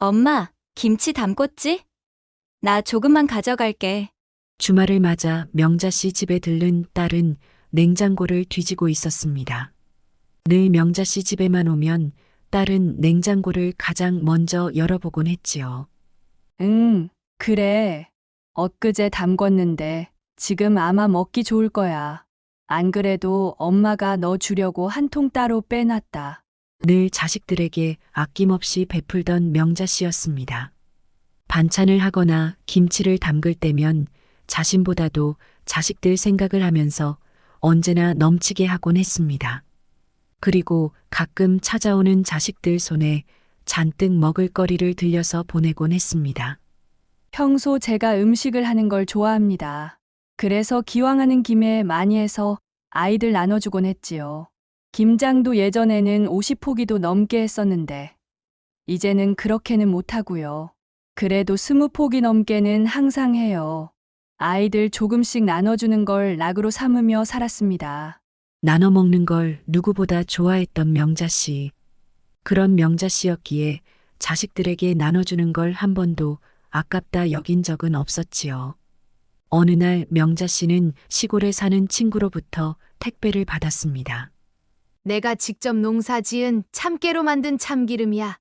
엄마, 김치 담궜지? 나 조금만 가져갈게. 주말을 맞아 명자 씨 집에 들른 딸은 냉장고를 뒤지고 있었습니다. 늘 명자 씨 집에만 오면 딸은 냉장고를 가장 먼저 열어보곤 했지요. 응, 그래. 엊그제 담궜는데 지금 아마 먹기 좋을 거야. 안 그래도 엄마가 너 주려고 한 통 따로 빼놨다. 늘 자식들에게 아낌없이 베풀던 명자 씨였습니다. 반찬을 하거나 김치를 담글 때면 자신보다도 자식들 생각을 하면서 언제나 넘치게 하곤 했습니다. 그리고 가끔 찾아오는 자식들 손에 잔뜩 먹을거리를 들려서 보내곤 했습니다. 평소 제가 음식을 하는 걸 좋아합니다. 그래서 기왕하는 김에 많이 해서 아이들 나눠주곤 했지요. 김장도 예전에는 50포기도 넘게 했었는데 이제는 그렇게는 못하고요. 그래도 20포기 넘게는 항상 해요. 아이들 조금씩 나눠주는 걸 낙으로 삼으며 살았습니다. 나눠 먹는 걸 누구보다 좋아했던 명자 씨. 그런 명자 씨였기에 자식들에게 나눠주는 걸 한 번도 아깝다 여긴 적은 없었지요. 어느 날 명자 씨는 시골에 사는 친구로부터 택배를 받았습니다. 내가 직접 농사 지은 참깨로 만든 참기름이야.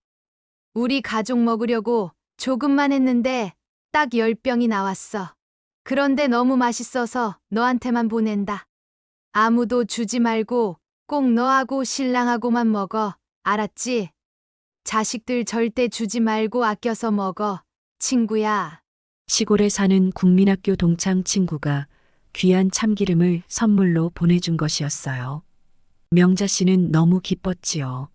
우리 가족 먹으려고 조금만 했는데 딱 10병이 나왔어. 그런데 너무 맛있어서 너한테만 보낸다. 아무도 주지 말고 꼭 너하고 신랑하고만 먹어. 알았지? 자식들 절대 주지 말고 아껴서 먹어. 친구야. 시골에 사는 국민학교 동창 친구가 귀한 참기름을 선물로 보내준 것이었어요. 명자 씨는 너무 기뻤지요.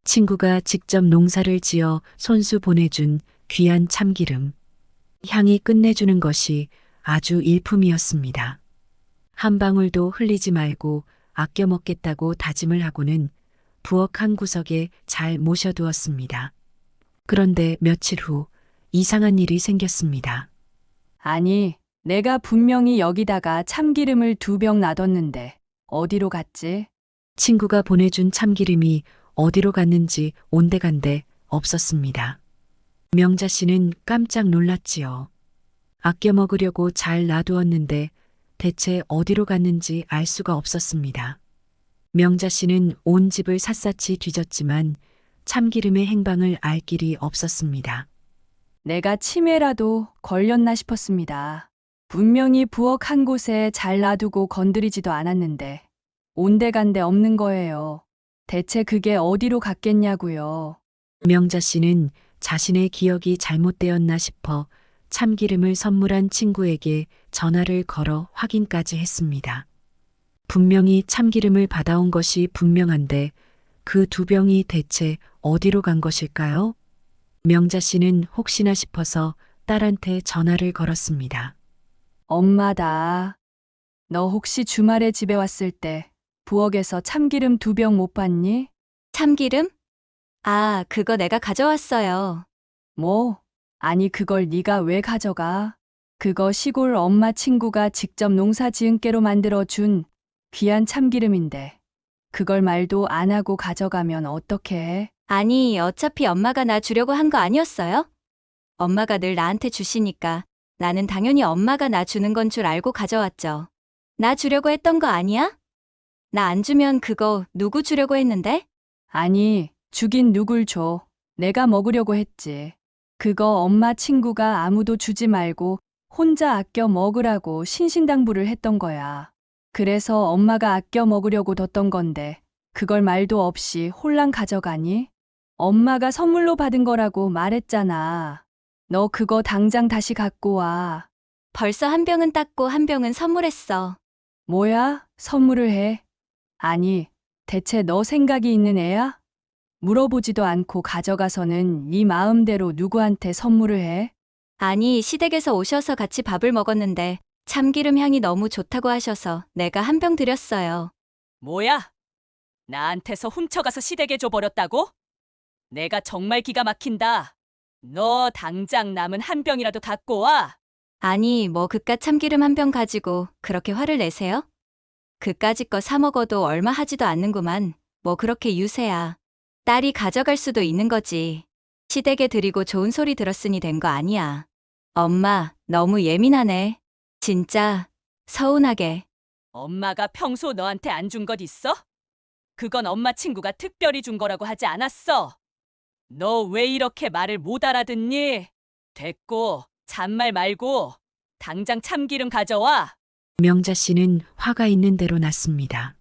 친구가 직접 농사를 지어 손수 보내준 귀한 참기름. 향이 끝내주는 것이 아주 일품이었습니다. 한 방울도 흘리지 말고 아껴 먹겠다고 다짐을 하고는 부엌 한 구석에 잘 모셔두었습니다. 그런데 며칠 후 이상한 일이 생겼습니다. 아니, 내가 분명히 여기다가 참기름을 2병 놔뒀는데 어디로 갔지? 친구가 보내준 참기름이 어디로 갔는지 온데간데 없었습니다. 명자 씨는 깜짝 놀랐지요. 아껴 먹으려고 잘 놔두었는데 대체 어디로 갔는지 알 수가 없었습니다. 명자 씨는 온 집을 샅샅이 뒤졌지만 참기름의 행방을 알 길이 없었습니다. 내가 치매라도 걸렸나 싶었습니다. 분명히 부엌 한 곳에 잘 놔두고 건드리지도 않았는데 온데간데 없는 거예요. 대체 그게 어디로 갔겠냐고요. 명자 씨는 자신의 기억이 잘못되었나 싶어 참기름을 선물한 친구에게 전화를 걸어 확인까지 했습니다. 분명히 참기름을 받아온 것이 분명한데 그 2병이 대체 어디로 간 것일까요? 명자 씨는 혹시나 싶어서 딸한테 전화를 걸었습니다. 엄마다. 너 혹시 주말에 집에 왔을 때 부엌에서 참기름 2병 못 봤니? 참기름? 아, 그거 내가 가져왔어요. 뭐? 아니 그걸 네가 왜 가져가? 그거 시골 엄마 친구가 직접 농사 지은 깨로 만들어 준 귀한 참기름인데 그걸 말도 안 하고 가져가면 어떡해? 해? 아니, 어차피 엄마가 나 주려고 한 거 아니었어요? 엄마가 늘 나한테 주시니까 나는 당연히 엄마가 나 주는 건 줄 알고 가져왔죠. 나 주려고 했던 거 아니야? 나 안 주면 그거 누구 주려고 했는데? 아니, 주긴 누굴 줘. 내가 먹으려고 했지. 그거 엄마 친구가 아무도 주지 말고 혼자 아껴 먹으라고 신신당부를 했던 거야. 그래서 엄마가 아껴 먹으려고 뒀던 건데 그걸 말도 없이 홀랑 가져가니? 엄마가 선물로 받은 거라고 말했잖아. 너 그거 당장 다시 갖고 와. 벌써 한 병은 땄고 한 병은 선물했어. 뭐야? 선물을 해? 아니, 대체 너 생각이 있는 애야? 물어보지도 않고 가져가서는 네 마음대로 누구한테 선물을 해? 아니, 시댁에서 오셔서 같이 밥을 먹었는데 참기름 향이 너무 좋다고 하셔서 내가 한 병 드렸어요. 뭐야? 나한테서 훔쳐가서 시댁에 줘버렸다고? 내가 정말 기가 막힌다. 너 당장 남은 한 병이라도 갖고 와. 아니, 뭐 그깟 참기름 한 병 가지고 그렇게 화를 내세요? 그까짓 거 사 먹어도 얼마 하지도 않는구만. 뭐 그렇게 유세야. 딸이 가져갈 수도 있는 거지. 시댁에 드리고 좋은 소리 들었으니 된 거 아니야. 엄마, 너무 예민하네. 진짜 서운하게. 엄마가 평소 너한테 안 준 것 있어? 그건 엄마 친구가 특별히 준 거라고 하지 않았어. 너 왜 이렇게 말을 못 알아듣니? 됐고, 잔말 말고 당장 참기름 가져와. 명자 씨는 화가 있는 대로 났습니다.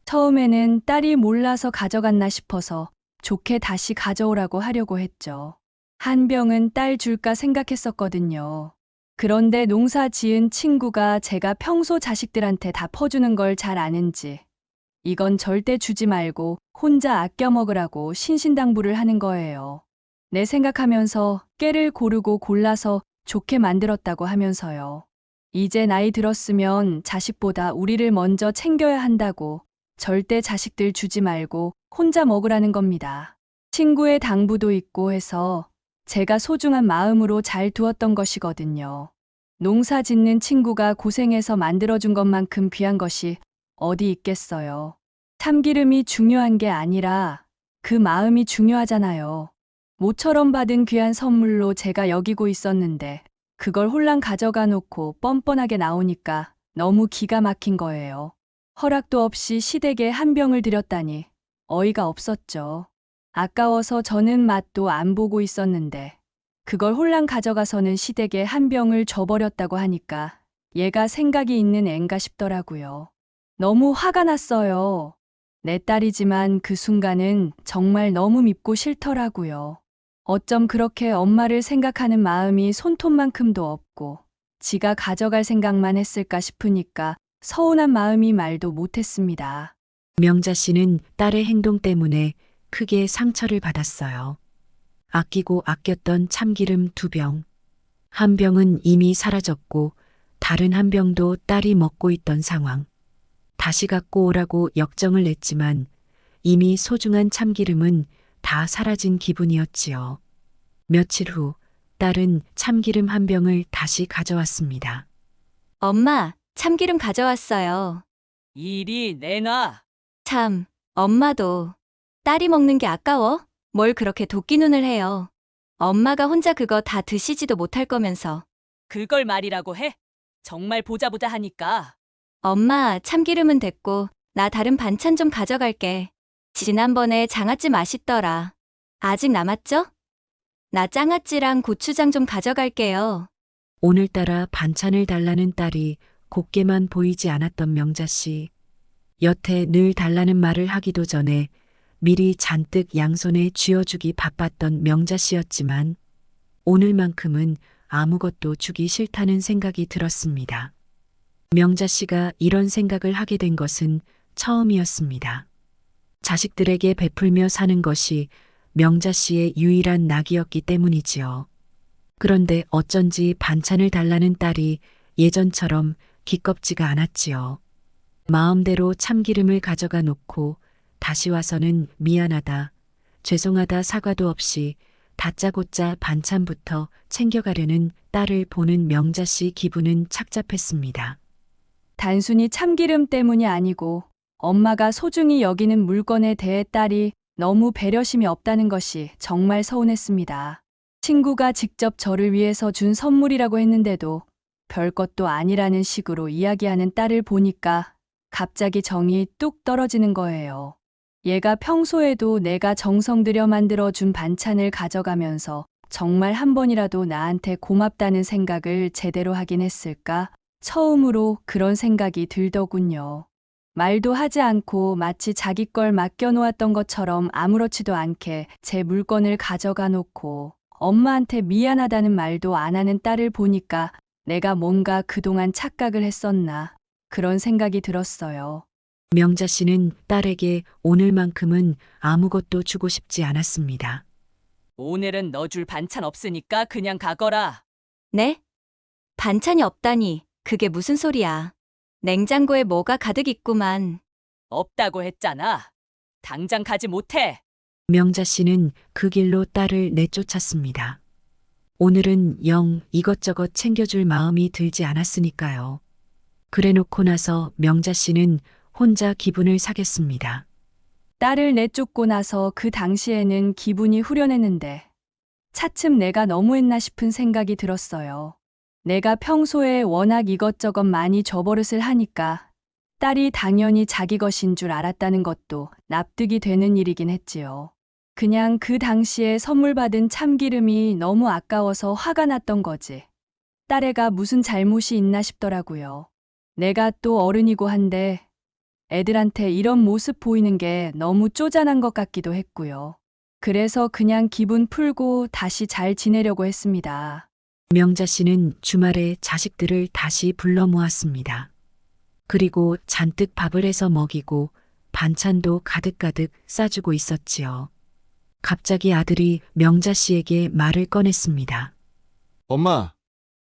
처음에는 딸이 몰라서 가져갔나 싶어서 좋게 다시 가져오라고 하려고 했죠. 한 병은 딸 줄까 생각했었거든요. 그런데 농사 지은 친구가 제가 평소 자식들한테 다 퍼주는 걸 잘 아는지 이건 절대 주지 말고 혼자 아껴 먹으라고 신신당부를 하는 거예요. 내 생각하면서 깨를 고르고 골라서 좋게 만들었다고 하면서요. 이제 나이 들었으면 자식보다 우리를 먼저 챙겨야 한다고 절대 자식들 주지 말고 혼자 먹으라는 겁니다. 친구의 당부도 있고 해서 제가 소중한 마음으로 잘 두었던 것이거든요. 농사 짓는 친구가 고생해서 만들어준 것만큼 귀한 것이 어디 있겠어요. 참기름이 중요한 게 아니라 그 마음이 중요하잖아요. 모처럼 받은 귀한 선물로 제가 여기고 있었는데 그걸 홀랑 가져가 놓고 뻔뻔하게 나오니까 너무 기가 막힌 거예요. 허락도 없이 시댁에 한 병을 드렸다니 어이가 없었죠. 아까워서 저는 맛도 안 보고 있었는데 그걸 홀랑 가져가서는 시댁에 한 병을 줘버렸다고 하니까 얘가 생각이 있는 앤가 싶더라고요. 너무 화가 났어요. 내 딸이지만 그 순간은 정말 너무 밉고 싫더라고요. 어쩜 그렇게 엄마를 생각하는 마음이 손톱만큼도 없고 지가 가져갈 생각만 했을까 싶으니까 서운한 마음이 말도 못했습니다. 명자 씨는 딸의 행동 때문에 크게 상처를 받았어요. 아끼고 아꼈던 참기름 2병. 한 병은 이미 사라졌고 다른 한 병도 딸이 먹고 있던 상황. 다시 갖고 오라고 역정을 냈지만 이미 소중한 참기름은 다 사라진 기분이었지요. 며칠 후 딸은 참기름 한 병을 다시 가져왔습니다. 엄마, 참기름 가져왔어요. 이리 내놔. 참, 엄마도. 딸이 먹는 게 아까워? 뭘 그렇게 도끼 눈을 해요. 엄마가 혼자 그거 다 드시지도 못할 거면서. 그걸 말이라고 해? 정말 보자 하니까. 엄마, 참기름은 됐고, 나 다른 반찬 좀 가져갈게. 지난번에 장아찌 맛있더라. 아직 남았죠? 나 장아찌랑 고추장 좀 가져갈게요. 오늘따라 반찬을 달라는 딸이 곱게만 보이지 않았던 명자 씨. 여태 늘 달라는 말을 하기도 전에 미리 잔뜩 양손에 쥐어주기 바빴던 명자 씨였지만 오늘만큼은 아무것도 주기 싫다는 생각이 들었습니다. 명자 씨가 이런 생각을 하게 된 것은 처음이었습니다. 자식들에게 베풀며 사는 것이 명자 씨의 유일한 낙이었기 때문이지요. 그런데 어쩐지 반찬을 달라는 딸이 예전처럼 기껍지가 않았지요. 마음대로 참기름을 가져가 놓고 다시 와서는 미안하다, 죄송하다 사과도 없이 다짜고짜 반찬부터 챙겨가려는 딸을 보는 명자 씨 기분은 착잡했습니다. 단순히 참기름 때문이 아니고 엄마가 소중히 여기는 물건에 대해 딸이 너무 배려심이 없다는 것이 정말 서운했습니다. 친구가 직접 저를 위해서 준 선물이라고 했는데도 별것도 아니라는 식으로 이야기하는 딸을 보니까 갑자기 정이 뚝 떨어지는 거예요. 얘가 평소에도 내가 정성 들여 만들어준 반찬을 가져가면서 정말 한 번이라도 나한테 고맙다는 생각을 제대로 하긴 했을까? 처음으로 그런 생각이 들더군요. 말도 하지 않고 마치 자기 걸 맡겨놓았던 것처럼 아무렇지도 않게 제 물건을 가져가 놓고 엄마한테 미안하다는 말도 안 하는 딸을 보니까 내가 뭔가 그동안 착각을 했었나 그런 생각이 들었어요. 명자 씨는 딸에게 오늘만큼은 아무것도 주고 싶지 않았습니다. 오늘은 너 줄 반찬 없으니까 그냥 가거라. 네? 반찬이 없다니, 그게 무슨 소리야. 냉장고에 뭐가 가득 있구만. 없다고 했잖아. 당장 가지 못해. 명자 씨는 그 길로 딸을 내쫓았습니다. 오늘은 영 이것저것 챙겨줄 마음이 들지 않았으니까요. 그래놓고 나서 명자 씨는 혼자 기분을 사겠습니다. 딸을 내쫓고 나서 그 당시에는 기분이 후련했는데 차츰 내가 너무했나 싶은 생각이 들었어요. 내가 평소에 워낙 이것저것 많이 저버릇을 하니까 딸이 당연히 자기 것인 줄 알았다는 것도 납득이 되는 일이긴 했지요. 그냥 그 당시에 선물 받은 참기름이 너무 아까워서 화가 났던 거지. 딸애가 무슨 잘못이 있나 싶더라고요. 내가 또 어른이고 한데 애들한테 이런 모습 보이는 게 너무 쪼잔한 것 같기도 했고요. 그래서 그냥 기분 풀고 다시 잘 지내려고 했습니다. 명자 씨는 주말에 자식들을 다시 불러 모았습니다. 그리고 잔뜩 밥을 해서 먹이고 반찬도 가득가득 싸주고 있었지요. 갑자기 아들이 명자 씨에게 말을 꺼냈습니다. 엄마,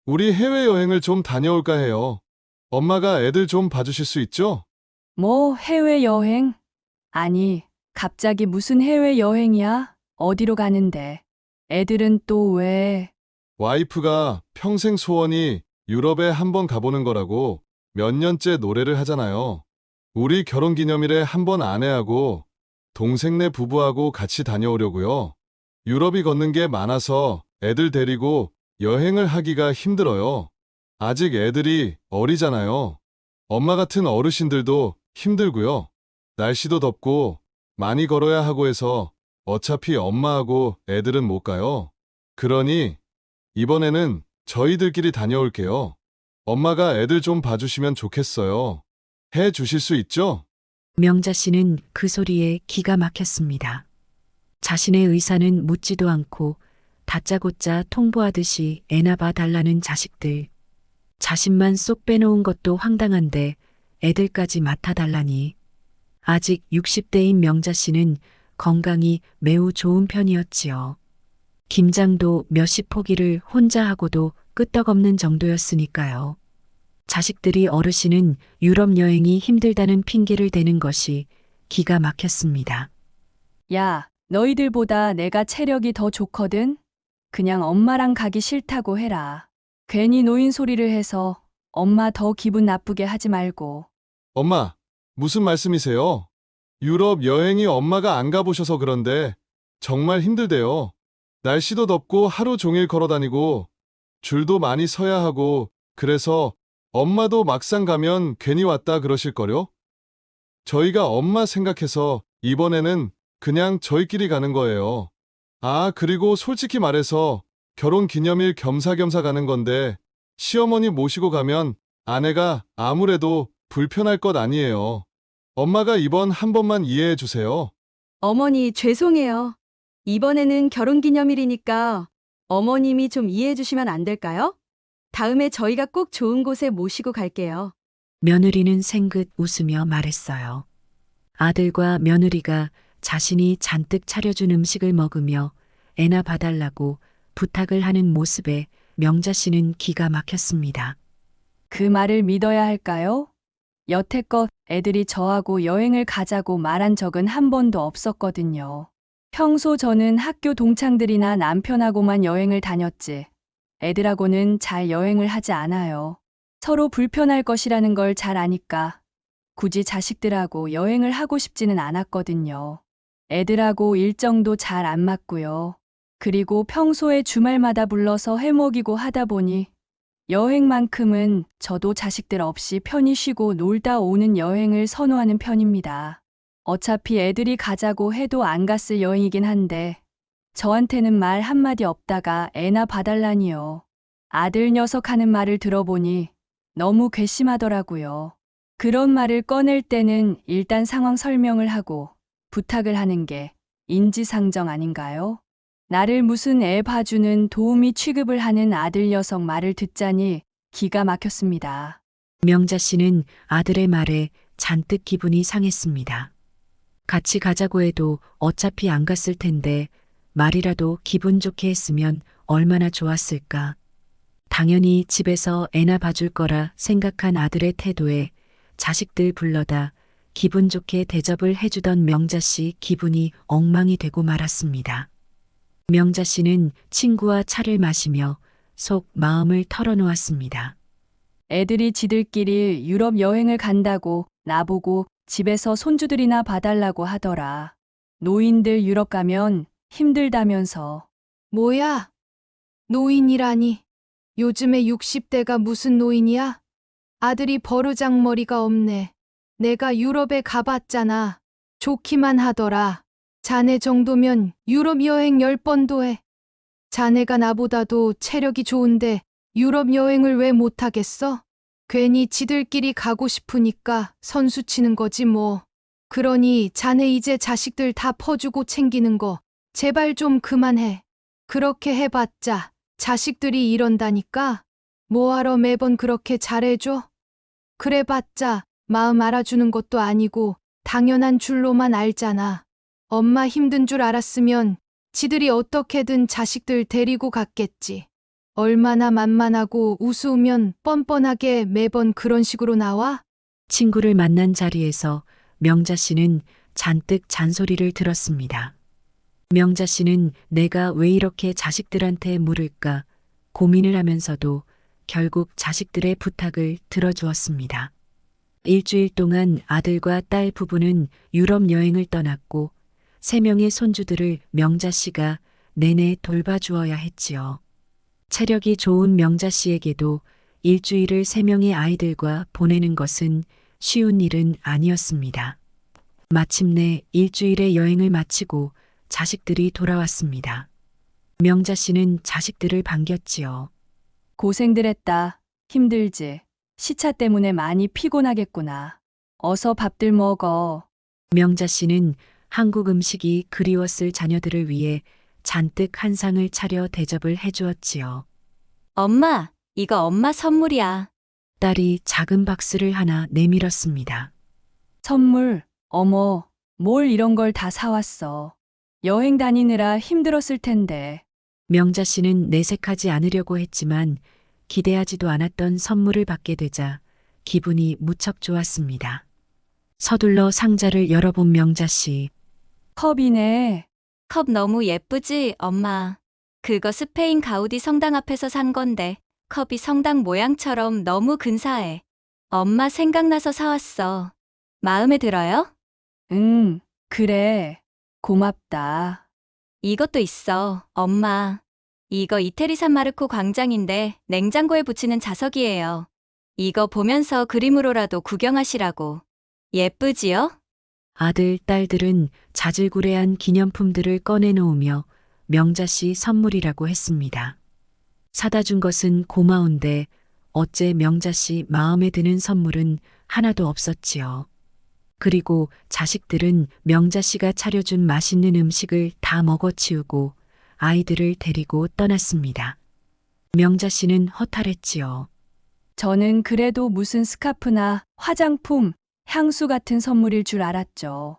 우리 해외여행을 좀 다녀올까 해요. 엄마가 애들 좀 봐주실 수 있죠? 뭐 해외여행? 아니, 갑자기 무슨 해외여행이야? 어디로 가는데? 애들은 또 왜? 와이프가 평생 소원이 유럽에 한번 가보는 거라고 몇 년째 노래를 하잖아요. 우리 결혼기념일에 한번 아내하고 동생네 부부하고 같이 다녀오려고요. 유럽이 걷는 게 많아서 애들 데리고 여행을 하기가 힘들어요. 아직 애들이 어리잖아요. 엄마 같은 어르신들도 힘들고요. 날씨도 덥고 많이 걸어야 하고 해서 어차피 엄마하고 애들은 못 가요. 그러니 이번에는 저희들끼리 다녀올게요. 엄마가 애들 좀 봐주시면 좋겠어요. 해 주실 수 있죠? 명자 씨는 그 소리에 기가 막혔습니다. 자신의 의사는 묻지도 않고 다짜고짜 통보하듯이 애나 봐달라는 자식들. 자신만 쏙 빼놓은 것도 황당한데 애들까지 맡아달라니. 아직 60대인 명자 씨는 건강이 매우 좋은 편이었지요. 김장도 몇십 포기를 혼자 하고도 끄떡없는 정도였으니까요. 자식들이 어르신은 유럽 여행이 힘들다는 핑계를 대는 것이 기가 막혔습니다. 야, 너희들보다 내가 체력이 더 좋거든? 그냥 엄마랑 가기 싫다고 해라. 괜히 노인 소리를 해서 엄마 더 기분 나쁘게 하지 말고. 엄마, 무슨 말씀이세요? 유럽 여행이 엄마가 안 가보셔서 그런데 정말 힘들대요. 날씨도 덥고 하루 종일 걸어 다니고 줄도 많이 서야 하고 그래서 엄마도 막상 가면 괜히 왔다 그러실걸요? 저희가 엄마 생각해서 이번에는 그냥 저희끼리 가는 거예요. 아, 그리고 솔직히 말해서 결혼 기념일 겸사겸사 가는 건데 시어머니 모시고 가면 아내가 아무래도 불편할 것 아니에요. 엄마가 이번 한 번만 이해해 주세요. 어머니, 죄송해요. 이번에는 결혼기념일이니까 어머님이 좀 이해해 주시면 안 될까요? 다음에 저희가 꼭 좋은 곳에 모시고 갈게요. 며느리는 생긋 웃으며 말했어요. 아들과 며느리가 자신이 잔뜩 차려준 음식을 먹으며 애나 봐달라고 부탁을 하는 모습에 명자 씨는 기가 막혔습니다. 그 말을 믿어야 할까요? 여태껏 애들이 저하고 여행을 가자고 말한 적은 한 번도 없었거든요. 평소 저는 학교 동창들이나 남편하고만 여행을 다녔지. 애들하고는 잘 여행을 하지 않아요. 서로 불편할 것이라는 걸 잘 아니까 굳이 자식들하고 여행을 하고 싶지는 않았거든요. 애들하고 일정도 잘 안 맞고요. 그리고 평소에 주말마다 불러서 해먹이고 하다 보니 여행만큼은 저도 자식들 없이 편히 쉬고 놀다 오는 여행을 선호하는 편입니다. 어차피 애들이 가자고 해도 안 갔을 여행이긴 한데 저한테는 말 한마디 없다가 애나 봐달라니요. 아들 녀석 하는 말을 들어보니 너무 괘씸하더라고요. 그런 말을 꺼낼 때는 일단 상황 설명을 하고 부탁을 하는 게 인지상정 아닌가요? 나를 무슨 애 봐주는 도우미 취급을 하는 아들 녀석 말을 듣자니 기가 막혔습니다. 명자 씨는 아들의 말에 잔뜩 기분이 상했습니다. 같이 가자고 해도 어차피 안 갔을 텐데 말이라도 기분 좋게 했으면 얼마나 좋았을까. 당연히 집에서 애나 봐줄 거라 생각한 아들의 태도에 자식들 불러다 기분 좋게 대접을 해주던 명자 씨 기분이 엉망이 되고 말았습니다. 명자 씨는 친구와 차를 마시며 속 마음을 털어놓았습니다. 애들이 지들끼리 유럽 여행을 간다고 나보고 집에서 손주들이나 봐달라고 하더라. 노인들 유럽 가면 힘들다면서. 뭐야? 노인이라니. 요즘에 60대가 무슨 노인이야? 아들이 버르장머리가 없네. 내가 유럽에 가봤잖아. 좋기만 하더라. 자네 정도면 유럽 여행 10번도 해. 자네가 나보다도 체력이 좋은데 유럽 여행을 왜 못하겠어? 괜히 지들끼리 가고 싶으니까 선수 치는 거지 뭐. 그러니 자네 이제 자식들 다 퍼주고 챙기는 거 제발 좀 그만해. 그렇게 해봤자 자식들이 이런다니까. 뭐하러 매번 그렇게 잘해줘? 그래봤자 마음 알아주는 것도 아니고 당연한 줄로만 알잖아. 엄마 힘든 줄 알았으면 지들이 어떻게든 자식들 데리고 갔겠지. 얼마나 만만하고 우스우면 뻔뻔하게 매번 그런 식으로 나와? 친구를 만난 자리에서 명자 씨는 잔뜩 잔소리를 들었습니다. 명자 씨는 내가 왜 이렇게 자식들한테 물을까 고민을 하면서도 결국 자식들의 부탁을 들어주었습니다. 일주일 동안 아들과 딸 부부는 유럽 여행을 떠났고 3명의 손주들을 명자 씨가 내내 돌봐주어야 했지요. 체력이 좋은 명자 씨에게도 일주일을 3명의 아이들과 보내는 것은 쉬운 일은 아니었습니다. 마침내 일주일의 여행을 마치고 자식들이 돌아왔습니다. 명자 씨는 자식들을 반겼지요. 고생들 했다. 힘들지. 시차 때문에 많이 피곤하겠구나. 어서 밥들 먹어. 명자 씨는 한국 음식이 그리웠을 자녀들을 위해 잔뜩 한상을 차려 대접을 해주었지요. 엄마, 이거 엄마 선물이야. 딸이 작은 박스를 하나 내밀었습니다. 선물. 어머, 뭘 이런 걸 다 사왔어. 여행 다니느라 힘들었을 텐데. 명자 씨는 내색하지 않으려고 했지만 기대하지도 않았던 선물을 받게 되자 기분이 무척 좋았습니다. 서둘러 상자를 열어본 명자 씨. 컵이네. 컵 너무 예쁘지, 엄마. 그거 스페인 가우디 성당 앞에서 산 건데 컵이 성당 모양처럼 너무 근사해. 엄마 생각나서 사왔어. 마음에 들어요? 응, 그래. 고맙다. 이것도 있어, 엄마. 이거 이태리 산마르코 광장인데 냉장고에 붙이는 자석이에요. 이거 보면서 그림으로라도 구경하시라고. 예쁘지요? 아들, 딸들은 자질구레한 기념품들을 꺼내놓으며 명자 씨 선물이라고 했습니다. 사다 준 것은 고마운데 어째 명자 씨 마음에 드는 선물은 하나도 없었지요. 그리고 자식들은 명자 씨가 차려준 맛있는 음식을 다 먹어치우고 아이들을 데리고 떠났습니다. 명자 씨는 허탈했지요. 저는 그래도 무슨 스카프나 화장품, 향수 같은 선물일 줄 알았죠.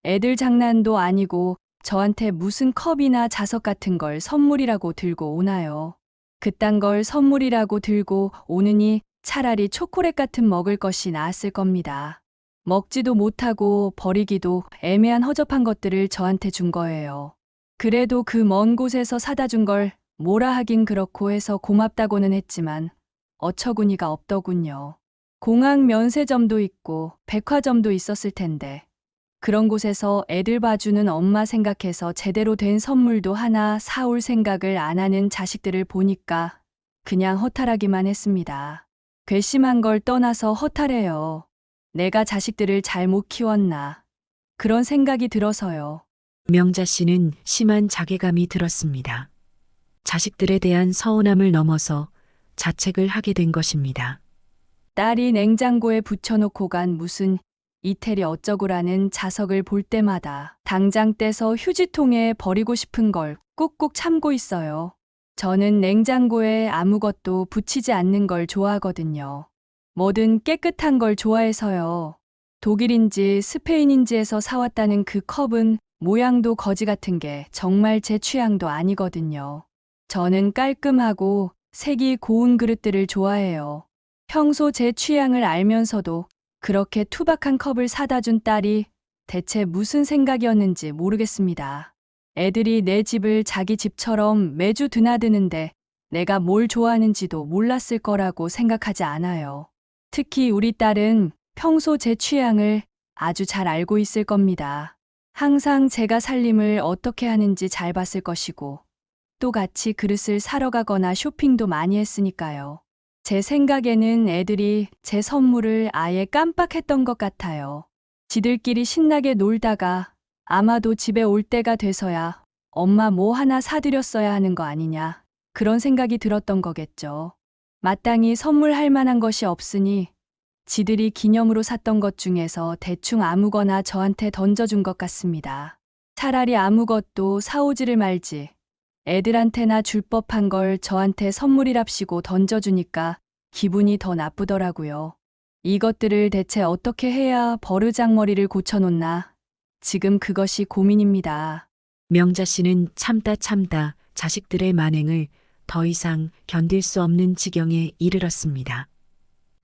애들 장난도 아니고 저한테 무슨 컵이나 자석 같은 걸 선물이라고 들고 오나요. 그딴 걸 선물이라고 들고 오느니 차라리 초콜릿 같은 먹을 것이 나았을 겁니다. 먹지도 못하고 버리기도 애매한 허접한 것들을 저한테 준 거예요. 그래도 그 먼 곳에서 사다 준 걸 뭐라 하긴 그렇고 해서 고맙다고는 했지만 어처구니가 없더군요. 공항 면세점도 있고 백화점도 있었을 텐데 그런 곳에서 애들 봐주는 엄마 생각해서 제대로 된 선물도 하나 사올 생각을 안 하는 자식들을 보니까 그냥 허탈하기만 했습니다. 괘씸한 걸 떠나서 허탈해요. 내가 자식들을 잘못 키웠나. 그런 생각이 들어서요. 명자 씨는 심한 자괴감이 들었습니다. 자식들에 대한 서운함을 넘어서 자책을 하게 된 것입니다. 딸이 냉장고에 붙여놓고 간 무슨 이태리 어쩌고라는 자석을 볼 때마다 당장 떼서 휴지통에 버리고 싶은 걸 꾹꾹 참고 있어요. 저는 냉장고에 아무것도 붙이지 않는 걸 좋아하거든요. 뭐든 깨끗한 걸 좋아해서요. 독일인지 스페인인지에서 사왔다는 그 컵은 모양도 거지 같은 게 정말 제 취향도 아니거든요. 저는 깔끔하고 색이 고운 그릇들을 좋아해요. 평소 제 취향을 알면서도 그렇게 투박한 컵을 사다 준 딸이 대체 무슨 생각이었는지 모르겠습니다. 애들이 내 집을 자기 집처럼 매주 드나드는데 내가 뭘 좋아하는지도 몰랐을 거라고 생각하지 않아요. 특히 우리 딸은 평소 제 취향을 아주 잘 알고 있을 겁니다. 항상 제가 살림을 어떻게 하는지 잘 봤을 것이고 또 같이 그릇을 사러 가거나 쇼핑도 많이 했으니까요. 제 생각에는 애들이 제 선물을 아예 깜빡했던 것 같아요. 지들끼리 신나게 놀다가 아마도 집에 올 때가 돼서야 엄마 뭐 하나 사드렸어야 하는 거 아니냐. 그런 생각이 들었던 거겠죠. 마땅히 선물할 만한 것이 없으니 지들이 기념으로 샀던 것 중에서 대충 아무거나 저한테 던져준 것 같습니다. 차라리 아무것도 사오지를 말지. 애들한테나 줄 법한 걸 저한테 선물이랍시고 던져주니까 기분이 더 나쁘더라고요. 이것들을 대체 어떻게 해야 버르장머리를 고쳐놓나. 지금 그것이 고민입니다. 명자 씨는 참다 자식들의 만행을 더 이상 견딜 수 없는 지경에 이르렀습니다.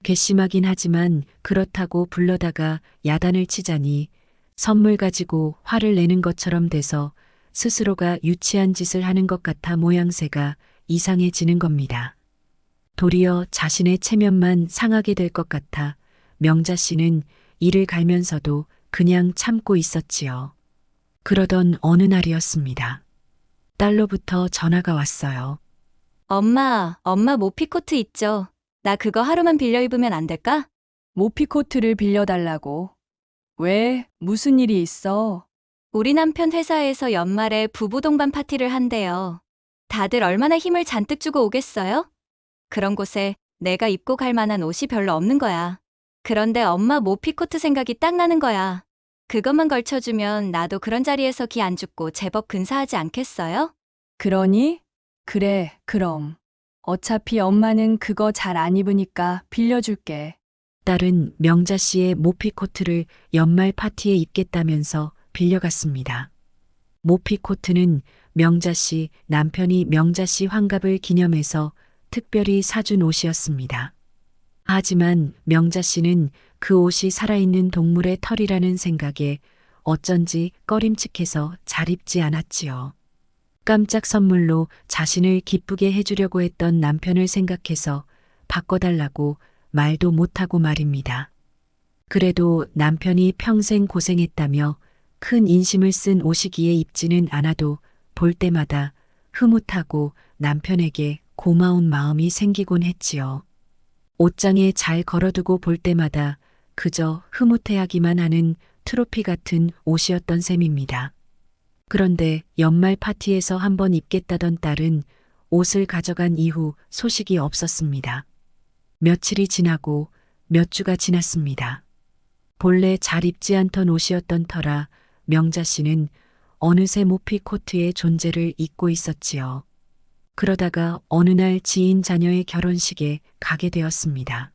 괘씸하긴 하지만 그렇다고 불러다가 야단을 치자니 선물 가지고 화를 내는 것처럼 돼서 스스로가 유치한 짓을 하는 것 같아 모양새가 이상해지는 겁니다. 도리어 자신의 체면만 상하게 될 것 같아 명자 씨는 이를 갈면서도 그냥 참고 있었지요. 그러던 어느 날이었습니다. 딸로부터 전화가 왔어요. 엄마 모피코트 있죠? 나 그거 하루만 빌려 입으면 안 될까? 모피코트를 빌려달라고. 왜? 무슨 일이 있어? 우리 남편 회사에서 연말에 부부 동반 파티를 한대요. 다들 얼마나 힘을 잔뜩 주고 오겠어요? 그런 곳에 내가 입고 갈 만한 옷이 별로 없는 거야. 그런데 엄마 모피코트 생각이 딱 나는 거야. 그것만 걸쳐주면 나도 그런 자리에서 기 안 죽고 제법 근사하지 않겠어요? 그러니? 그래, 그럼. 어차피 엄마는 그거 잘 안 입으니까 빌려줄게. 딸은 명자 씨의 모피코트를 연말 파티에 입겠다면서 빌려갔습니다. 모피코트는 명자 씨 남편이 명자 씨 환갑을 기념해서 특별히 사준 옷이었습니다. 하지만 명자 씨는 그 옷이 살아있는 동물의 털이라는 생각에 어쩐지 꺼림칙해서 잘 입지 않았지요. 깜짝 선물로 자신을 기쁘게 해주려고 했던 남편을 생각해서 바꿔달라고 말도 못하고 말입니다. 그래도 남편이 평생 고생했다며 큰 인심을 쓴 옷이기에 입지는 않아도 볼 때마다 흐뭇하고 남편에게 고마운 마음이 생기곤 했지요. 옷장에 잘 걸어두고 볼 때마다 그저 흐뭇해하기만 하는 트로피 같은 옷이었던 셈입니다. 그런데 연말 파티에서 한번 입겠다던 딸은 옷을 가져간 이후 소식이 없었습니다. 며칠이 지나고 몇 주가 지났습니다. 본래 잘 입지 않던 옷이었던 터라 명자 씨는 어느새 모피코트의 존재를 잊고 있었지요. 그러다가 어느 날 지인 자녀의 결혼식에 가게 되었습니다.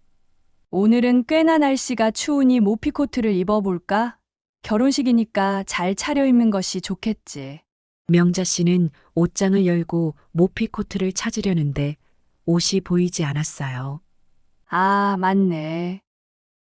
오늘은 꽤나 날씨가 추우니 모피코트를 입어볼까? 결혼식이니까 잘 차려입는 것이 좋겠지. 명자 씨는 옷장을 열고 모피코트를 찾으려는데 옷이 보이지 않았어요. 아, 맞네.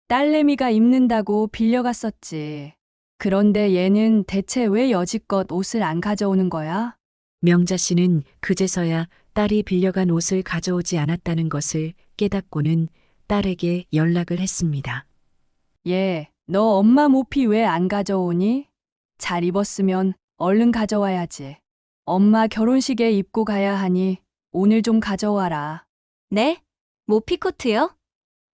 딸내미가 입는다고 빌려갔었지. 그런데 얘는 대체 왜 여지껏 옷을 안 가져오는 거야? 명자 씨는 그제서야 딸이 빌려간 옷을 가져오지 않았다는 것을 깨닫고는 딸에게 연락을 했습니다. 얘, 너 엄마 모피 왜 안 가져오니? 잘 입었으면 얼른 가져와야지. 엄마 결혼식에 입고 가야 하니 오늘 좀 가져와라. 네? 모피코트요?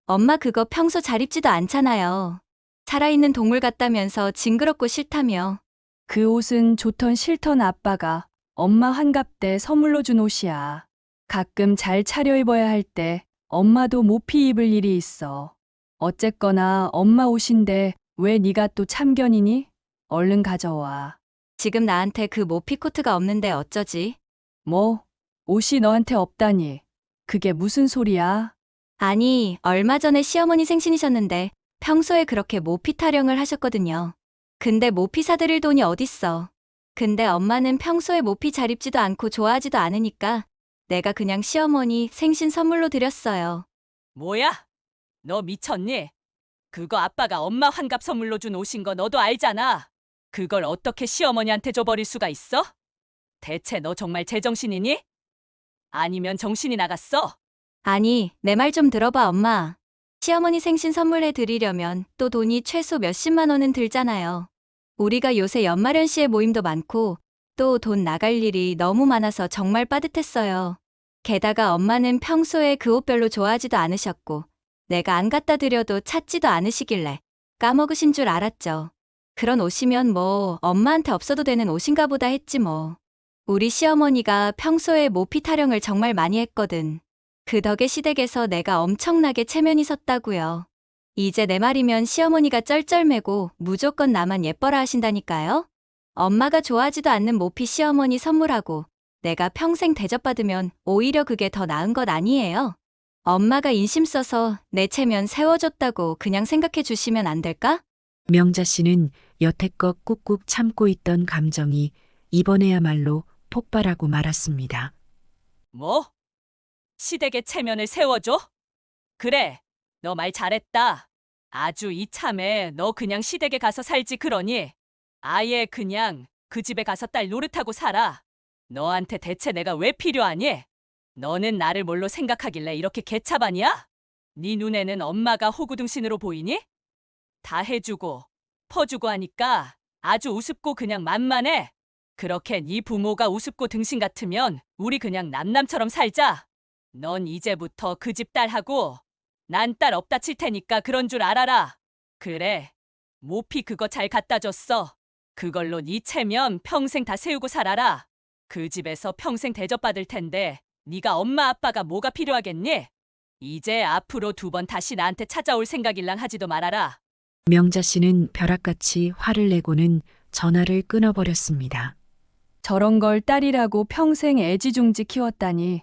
엄마 그거 평소 잘 입지도 않잖아요. 살아있는 동물 같다면서 징그럽고 싫다며. 그 옷은 좋던 싫던 아빠가 엄마 환갑 때 선물로 준 옷이야. 가끔 잘 차려입어야 할 때 엄마도 모피 입을 일이 있어. 어쨌거나 엄마 옷인데 왜 네가 또 참견이니? 얼른 가져와. 지금 나한테 그 모피코트가 없는데 어쩌지? 뭐? 옷이 너한테 없다니. 그게 무슨 소리야? 아니, 얼마 전에 시어머니 생신이셨는데 평소에 그렇게 모피 타령을 하셨거든요. 근데 모피 사드릴 돈이 어딨어. 근데 엄마는 평소에 모피 잘 입지도 않고 좋아하지도 않으니까 내가 그냥 시어머니 생신 선물로 드렸어요. 뭐야? 너 미쳤니? 그거 아빠가 엄마 환갑 선물로 준 옷인 거 너도 알잖아. 그걸 어떻게 시어머니한테 줘버릴 수가 있어? 대체 너 정말 제정신이니? 아니면 정신이 나갔어? 아니, 내 말 좀 들어봐, 엄마. 시어머니 생신 선물해 드리려면 또 돈이 최소 몇십만 원은 들잖아요. 우리가 요새 연말연시에 모임도 많고 또 돈 나갈 일이 너무 많아서 정말 빠듯했어요. 게다가 엄마는 평소에 그 옷 별로 좋아하지도 않으셨고, 내가 안 갖다 드려도 찾지도 않으시길래 까먹으신 줄 알았죠. 그런 옷이면 뭐 엄마한테 없어도 되는 옷인가 보다 했지 뭐. 우리 시어머니가 평소에 모피 타령을 정말 많이 했거든. 그 덕에 시댁에서 내가 엄청나게 체면이 섰다고요. 이제 내 말이면 시어머니가 쩔쩔매고 무조건 나만 예뻐라 하신다니까요. 엄마가 좋아하지도 않는 모피 시어머니 선물하고 내가 평생 대접받으면 오히려 그게 더 나은 것 아니에요. 엄마가 인심 써서 내 체면 세워줬다고 그냥 생각해 주시면 안 될까? 명자 씨는 여태껏 꾹꾹 참고 있던 감정이 이번에야말로 폭발하고 말았습니다. 뭐? 시댁의 체면을 세워줘? 그래, 너 말 잘했다. 아주 이참에 너 그냥 시댁에 가서 살지 그러니? 아예 그냥 그 집에 가서 딸 노릇하고 살아. 너한테 대체 내가 왜 필요하니? 너는 나를 뭘로 생각하길래 이렇게 개차반이야? 네 눈에는 엄마가 호구등신으로 보이니? 다 해주고 퍼주고 하니까 아주 우습고 그냥 만만해. 그렇게 네 부모가 우습고 등신 같으면 우리 그냥 남남처럼 살자. 넌 이제부터 그 집 딸하고 난 딸 없다 칠 테니까 그런 줄 알아라. 그래, 모피 그거 잘 갖다 줬어. 그걸로 네 체면 평생 다 세우고 살아라. 그 집에서 평생 대접받을 텐데 네가 엄마 아빠가 뭐가 필요하겠니? 이제 앞으로 2번 다시 나한테 찾아올 생각일랑 하지도 말아라. 명자 씨는 벼락같이 화를 내고는 전화를 끊어버렸습니다. 저런 걸 딸이라고 평생 애지중지 키웠다니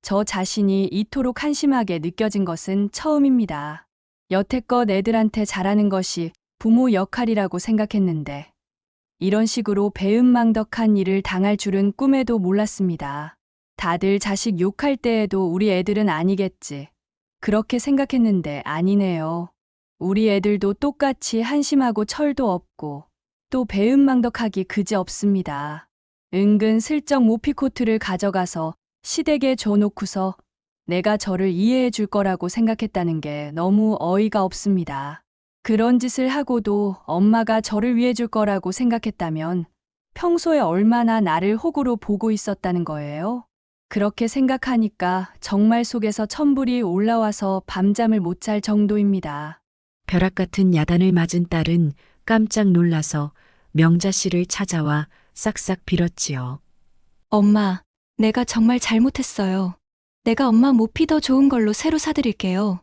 저 자신이 이토록 한심하게 느껴진 것은 처음입니다. 여태껏 애들한테 잘하는 것이 부모 역할이라고 생각했는데 이런 식으로 배은망덕한 일을 당할 줄은 꿈에도 몰랐습니다. 다들 자식 욕할 때에도 우리 애들은 아니겠지. 그렇게 생각했는데 아니네요. 우리 애들도 똑같이 한심하고 철도 없고 또 배은망덕하기 그지없습니다. 은근 슬쩍 모피코트를 가져가서 시댁에 줘놓고서 내가 저를 이해해 줄 거라고 생각했다는 게 너무 어이가 없습니다. 그런 짓을 하고도 엄마가 저를 위해 줄 거라고 생각했다면 평소에 얼마나 나를 호구로 보고 있었다는 거예요? 그렇게 생각하니까 정말 속에서 천불이 올라와서 밤잠을 못 잘 정도입니다. 벼락 같은 야단을 맞은 딸은 깜짝 놀라서 명자 씨를 찾아와 싹싹 빌었지요. 엄마, 내가 정말 잘못했어요. 내가 엄마 모피 더 좋은 걸로 새로 사드릴게요.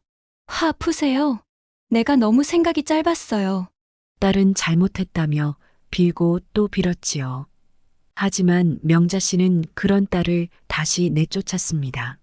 화 푸세요. 내가 너무 생각이 짧았어요. 딸은 잘못했다며 빌고 또 빌었지요. 하지만 명자 씨는 그런 딸을 다시 내쫓았습니다.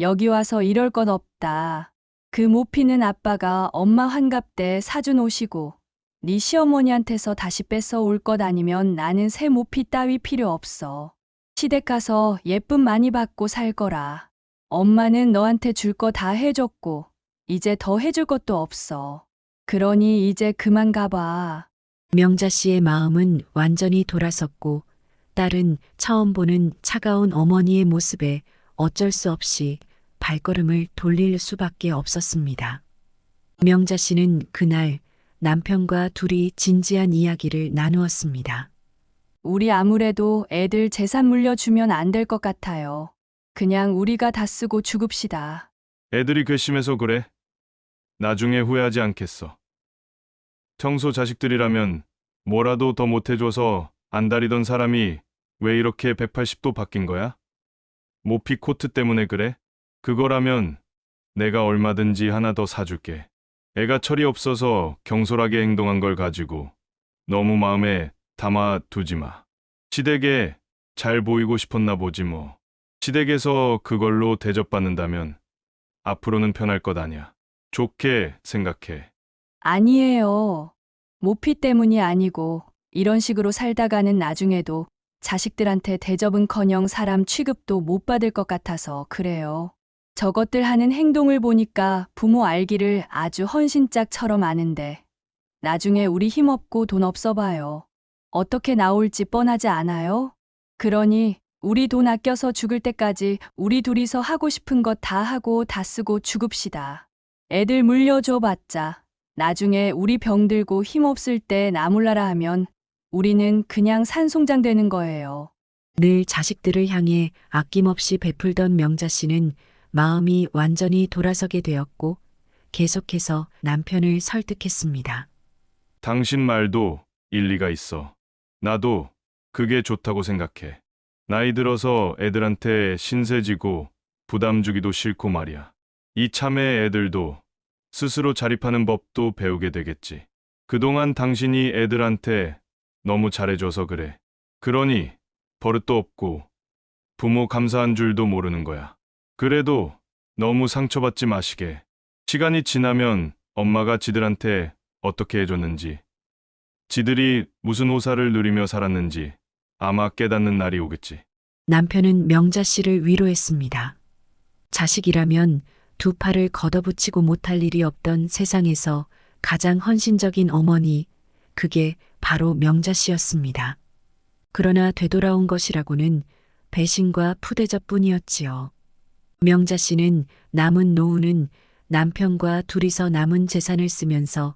여기 와서 이럴 것 없다. 그 모피는 아빠가 엄마 환갑 때 사준 옷이고 네 시어머니한테서 다시 뺏어 올 것 아니면 나는 새 모피 따위 필요 없어. 시댁 가서 예쁨 많이 받고 살 거라. 엄마는 너한테 줄 거 다 해줬고 이제 더 해줄 것도 없어. 그러니 이제 그만 가봐. 명자 씨의 마음은 완전히 돌아섰고 딸은 처음 보는 차가운 어머니의 모습에 어쩔 수 없이 발걸음을 돌릴 수밖에 없었습니다. 명자 씨는 그날 남편과 둘이 진지한 이야기를 나누었습니다. 우리 아무래도 애들 재산 물려주면 안 될 것 같아요. 그냥 우리가 다 쓰고 죽읍시다. 애들이 괘씸해서 그래. 나중에 후회하지 않겠어. 평소 자식들이라면 뭐라도 더 못해줘서 안달이던 사람이 왜 이렇게 180도 바뀐 거야? 모피 코트 때문에 그래? 그거라면 내가 얼마든지 하나 더 사줄게. 애가 철이 없어서 경솔하게 행동한 걸 가지고 너무 마음에 담아두지 마. 시댁에 잘 보이고 싶었나 보지 뭐. 시댁에서 그걸로 대접받는다면 앞으로는 편할 것 아니야. 좋게 생각해. 아니에요. 모피 때문이 아니고 이런 식으로 살다가는 나중에도 자식들한테 대접은커녕 사람 취급도 못 받을 것 같아서 그래요. 저것들 하는 행동을 보니까 부모 알기를 아주 헌신짝처럼 아는데 나중에 우리 힘없고 돈 없어 봐요. 어떻게 나올지 뻔하지 않아요? 그러니 우리 돈 아껴서 죽을 때까지 우리 둘이서 하고 싶은 것 다 하고 다 쓰고 죽읍시다. 애들 물려줘 봤자 나중에 우리 병들고 힘없을 때 나몰라라 하면 우리는 그냥 산송장 되는 거예요. 늘 자식들을 향해 아낌없이 베풀던 명자 씨는 마음이 완전히 돌아서게 되었고 계속해서 남편을 설득했습니다. 당신 말도 일리가 있어. 나도 그게 좋다고 생각해. 나이 들어서 애들한테 신세 지고 부담 주기도 싫고 말이야. 이참에 애들도 스스로 자립하는 법도 배우게 되겠지. 그동안 당신이 애들한테 너무 잘해줘서 그래. 그러니 버릇도 없고 부모 감사한 줄도 모르는 거야. 그래도 너무 상처받지 마시게. 시간이 지나면 엄마가 지들한테 어떻게 해줬는지, 지들이 무슨 호사를 누리며 살았는지 아마 깨닫는 날이 오겠지. 남편은 명자 씨를 위로했습니다. 자식이라면 두 팔을 걷어붙이고 못할 일이 없던 세상에서 가장 헌신적인 어머니, 그게 바로 명자 씨였습니다. 그러나 되돌아온 것이라고는 배신과 푸대접뿐이었지요. 명자 씨는 남은 노후는 남편과 둘이서 남은 재산을 쓰면서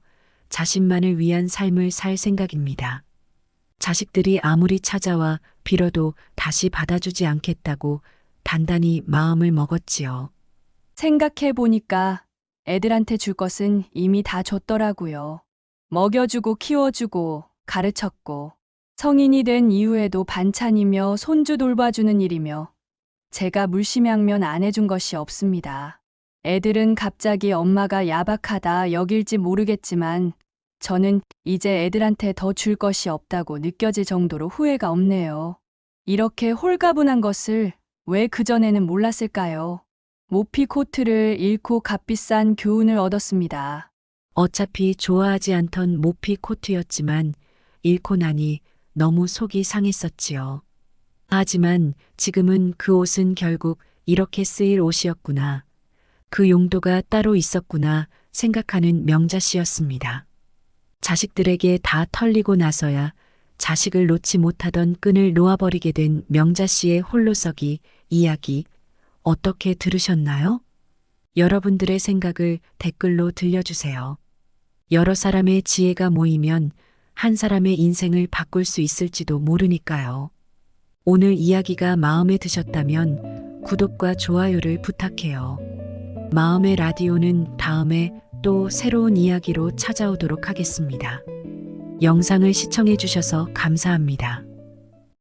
자신만을 위한 삶을 살 생각입니다. 자식들이 아무리 찾아와 빌어도 다시 받아주지 않겠다고 단단히 마음을 먹었지요. 생각해 보니까 애들한테 줄 것은 이미 다 줬더라고요. 먹여주고 키워주고 가르쳤고 성인이 된 이후에도 반찬이며 손주 돌봐주는 일이며 제가 물심양면 안 해준 것이 없습니다. 애들은 갑자기 엄마가 야박하다 여길지 모르겠지만 저는 이제 애들한테 더 줄 것이 없다고 느껴질 정도로 후회가 없네요. 이렇게 홀가분한 것을 왜 그전에는 몰랐을까요? 모피 코트를 잃고 값비싼 교훈을 얻었습니다. 어차피 좋아하지 않던 모피 코트였지만 잃고 나니 너무 속이 상했었지요. 하지만 지금은 그 옷은 결국 이렇게 쓰일 옷이었구나. 그 용도가 따로 있었구나 생각하는 명자 씨였습니다. 자식들에게 다 털리고 나서야 자식을 놓지 못하던 끈을 놓아버리게 된 명자 씨의 홀로서기 이야기 어떻게 들으셨나요? 여러분들의 생각을 댓글로 들려주세요. 여러 사람의 지혜가 모이면 한 사람의 인생을 바꿀 수 있을지도 모르니까요. 오늘 이야기가 마음에 드셨다면 구독과 좋아요를 부탁해요. 마음의 라디오는 다음에 또 새로운 이야기로 찾아오도록 하겠습니다. 영상을 시청해 주셔서 감사합니다.